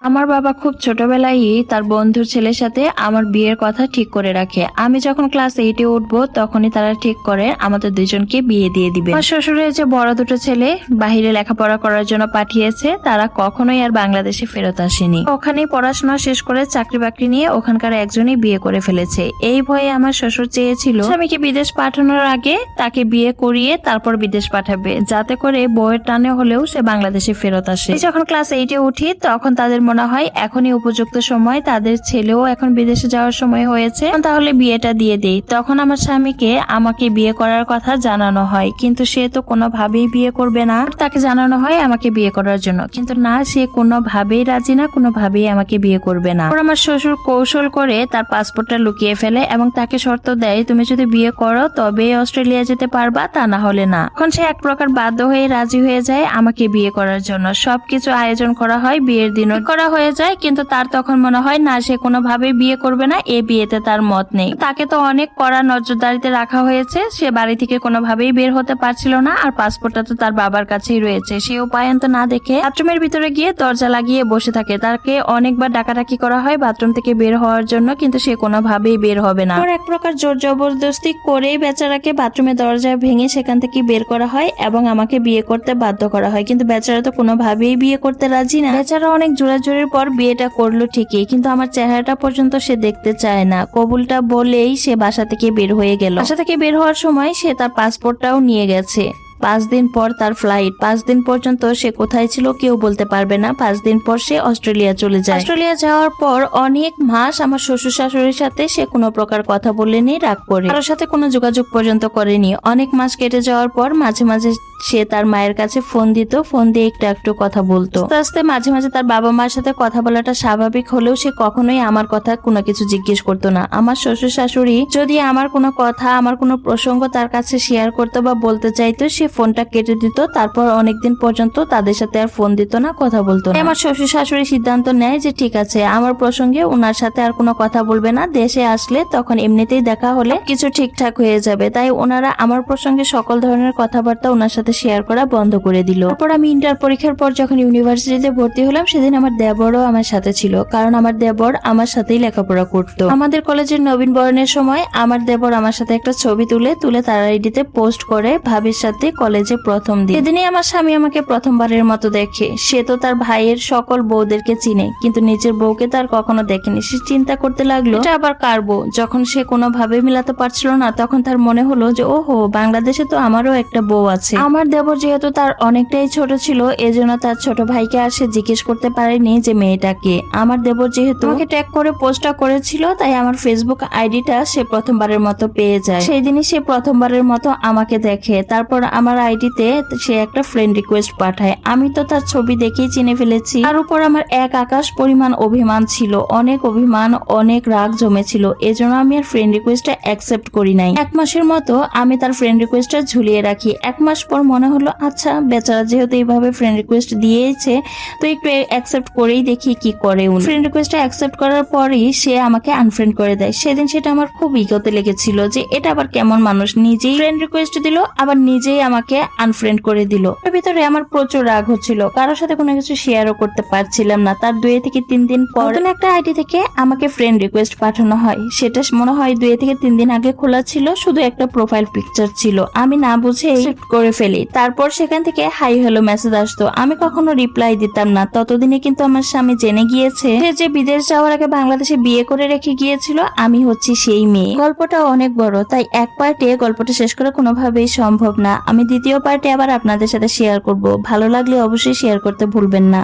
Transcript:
আমার বাবা খুব ছোটবেলায় তার বন্ধুর ছেলের সাথে আমার বিয়ের কথা ঠিক করে রাখে। আমি যখন ক্লাস 8-এ উঠবো তখনই তারা ঠিক করে আমাদের দুজনকে বিয়ে দিয়ে দিবে। আমার শ্বশুরের যে বড় দুটো ছেলে বাহিরে লেখাপড়া করার জন্য পাঠিয়েছে, তারা কখনোই আর বাংলাদেশে ফেরত আসেনি। ওখানেই পড়াশোনা শেষ করে চাকরি বাকরি নিয়ে ওখানকার একজনই বিয়ে করে ফেলেছে। এই ভয়ে আমার শ্বশুর চেয়েছিল স্বামীকে বিদেশ পাঠানোর আগে তাকে বিয়ে করিয়ে তারপর বিদেশ পাঠাবে, যাতে করে বউয়ের টানে হলেও সে বাংলাদেশে ফেরত আসে। যখন ক্লাস 8-এ উঠি তখন তাদের মনে হয় এখনই উপযুক্ত সময়, তাদের ছেলেও এখন বিদেশে যাওয়ার সময় হয়েছে, তাহলে বিয়েটা দিয়ে দেই। তখন আমার স্বামীকে আমাকে বিয়ে করার কথা জানানো হয়, কিন্তু সে তো কোনোভাবেই বিয়ে করবে না। তাকে জানানো হয় আমাকে বিয়ে করার জন্য, কিন্তু না, সে কোনোভাবেই রাজি না, কোনোভাবেই আমাকে বিয়ে করবে না। আমার শ্বশুর কৌশল করে তার পাসপোর্টটা লুকিয়ে ফেলে এবং তাকে শর্ত দেয়, তুমি যদি বিয়ে করো তবেই অস্ট্রেলিয়া যেতে পারবা, তা না হলে না। এখন সে এক প্রকার বাধ্য হয়ে রাজি হয়ে যায় আমাকে বিয়ে করার জন্য। সবকিছু আয়োজন করা হয়, বিয়ের দিনও করা হয়ে যায়, কিন্তু তার তখন মনে হয় না, সে কোনোভাবেই বিয়ে করবে না, এই বিয়েতে তার মত নেই। তাকে তো অনেক কড়া নজরদারিতে রাখা হয়েছে, সে বাড়ি থেকে কোনোভাবেই বের হতে পারছিল না, আর পাসপোর্টটা তো তার বাবার কাছেই রয়েছে। সে উপায়ন্ত না দেখে বাথরুমের ভিতরে গিয়ে দরজা লাগিয়ে বসে থাকে। তাকে অনেকবার ডাকাডাকি করা হয় বাথরুম থেকে বের হওয়ার জন্য, কিন্তু সে কোনোভাবেই বের হবে না। এক প্রকার জোর জবরদস্তি করেই বেচারাকে বাথরুমের দরজা ভেঙে সেখান থেকে বের করা হয় এবং আমাকে বিয়ে করতে বাধ্য করা হয়, কিন্তু বেচারা তো কোনোভাবেই বিয়ে করতে রাজি না। বেচারা অনেক জোরাজোরির পর বিয়েটা করলো ঠিকই, কিন্তু আমার চেহারাটা পর্যন্ত সে দেখতে চায় না। কবুলটা বলেই সে বাসা থেকে বের হয়ে গেল। বাসা থেকে বের হওয়ার সময় সে তার পাসপোর্টটাও নিয়ে গেছে। 5 দিন পর তার ফ্লাইট। 5 দিন পর্যন্ত সে কোথায় ছিল কেউ বলতে পারবে না। 5 দিন পর সে অস্ট্রেলিয়া চলে যায়। অস্ট্রেলিয়া যাওয়ার পর অনেক মাস আমার শ্বশুর শাশুড়ির সাথে সে কোনো প্রকার কথা বলেনি, রাগ করে কারোর সাথে কোনো যোগাযোগ পর্যন্ত করেনি। অনেক মাস কেটে যাওয়ার পর মাঝে মাঝে সে তার মায়ের কাছে ফোন দিত, ফোন দিয়ে একটু একটু কথা বলতো। আস্তে আস্তে মাঝে মাঝে তার বাবা মার সাথে কথা বলাটা স্বাভাবিক হলেও সে কখনোই আমার কথা কোনো কিছু জিজ্ঞেস করতো না। আমার শ্বশুর শাশুড়ি যদি আমার কোনো কথা, আমার কোনো প্রসঙ্গ তার কাছে শেয়ার করতো বা বলতে চাইতো, সে ফোনটা কেটে দিত। তারপর অনেকদিন পর্যন্ত তাদের সাথে আর ফোন দিত না, কথা বলতো না। আমার শ্বশুর শাশুড়ি সিদ্ধান্ত নেয় যে ঠিক আছে, আমার প্রসঙ্গে ওনার সাথে আর কোনো কথা বলবে না। দেশে আসলে তখন এমনিতেই দেখা হলে কিছু ঠিকঠাক হয়ে যাবে। তাই ওনারা আমার প্রসঙ্গে সকল ধরনের কথাবার্তা ওনার সাথে শেয়ার করা বন্ধ করে দিল। তারপর আমি ইন্টার পরীক্ষার পর যখন ইউনিভার্সিটিতে ভর্তি হলাম, সেদিন আমার দেবরও আমার সাথে ছিল, কারণ আমার দেবর আমার সাথেই লেখাপড়া করতো। আমাদের কলেজের নবীন বরণের সময় আমার দেবর আমার সাথে একটা ছবি তুলে তার আইডিতে পোস্ট করে, ভাবির সাথে কলেজে প্রথম দিন। সেদিনই আমার স্বামী আমাকে প্রথমবারের মতো দেখে। সে তো তার ভাইয়ের সকল বউদেরকে চিনে, কিন্তু নিজের বউকে তার কখনো দেখেনি। সে চিন্তা করতে লাগলো এটা আবার কার বউ। যখন সে কোনোভাবে মিলাতে পারছিল না, তখন তার মনে হলো যে ওহো, বাংলাদেশে তো আমারও একটা বউ আছে। আমার দেবর যেহেতু তার অনেকটাই ছোট ছিল, এজন্য তার ছোট ভাইকে আর সে জিজ্ঞেস করতে পারেনি যে মেয়েটাকে। আমার দেবর যেহেতু আমাকে ট্যাগ করে পোস্টটা করেছিল, তাই আমার ফেসবুক আইডিটা সে প্রথমবারের মতো পেয়ে যায়। সেই দিনই সে প্রথমবারের মতো আমাকে দেখে। তারপর আমার আইডিতে সে একটা ফ্রেন্ড রিকোয়েস্ট পাঠায়। আমি তো তার ছবি দেখেই চিনে ফেলেছি। তার উপর আমার এক আকাশ পরিমাণ অভিমান ছিল, অনেক অভিমান, অনেক রাগ জমেছিল। এজন্য আমি আর ফ্রেন্ড রিকোয়েস্টটা অ্যাকসেপ্ট করি নাই। 1 মাসের মতো আমি তার ফ্রেন্ড রিকোয়েস্টটা ঝুলিয়ে রাখি। 1 মাস পর মনে হলো আচ্ছা, বেচারা যেহেতু এইভাবে ফ্রেন্ড রিকোয়েস্ট দিয়েছে, তো একটু অ্যাকসেপ্ট করেই দেখি কি করে উনি। ফ্রেন্ড রিকোয়েস্টটা অ্যাকসেপ্ট করার পরই সে আমাকে আনফ্রেন্ড করে দেয়। সেদিন সেটা আমার খুব ইগোতে লেগেছিল যে এটা আবার কেমন মানুষ, নিজেই ফ্রেন্ড রিকোয়েস্ট দিল আবার নিজেই আমাকে আনফ্রেন্ড করে দিল। এর ভিতরে আমার প্রচুর রাগ হচ্ছিল, কারোর সাথে কোনো কিছু শেয়ারও করতে পারছিলাম না। তার 2 থেকে 3 দিন পর নতুন একটা আইডি থেকে আমাকে ফ্রেন্ড রিকোয়েস্ট পাঠানো হয়। সেটা মনে হয় 2 থেকে 3 দিন আগে খোলা ছিল, শুধু একটা প্রোফাইল পিকচার ছিল। আমি না বুঝে অ্যাকসেপ্ট করে ফেলি। তারপর সেখান থেকে হাই হ্যালো মেসেজ আসতো, আমি কখনো রিপ্লাই দিতাম না। ততদিনে কিন্তু আমার স্বামী জেনে গিয়েছে যে বিদেশ যাওয়ার আগে বাংলাদেশে বিয়ে করে রেখে গিয়েছিল আমি হচ্ছি সেই মেয়ে। গল্পটা অনেক বড়, তাই এক পার্টে গল্পটা শেষ করা কোনোভাবেই সম্ভব না। আমি দ্বিতীয় পার্টে আবার আপনাদের সাথে শেয়ার করব। ভালো লাগলে অবশ্যই শেয়ার করতে ভুলবেন না।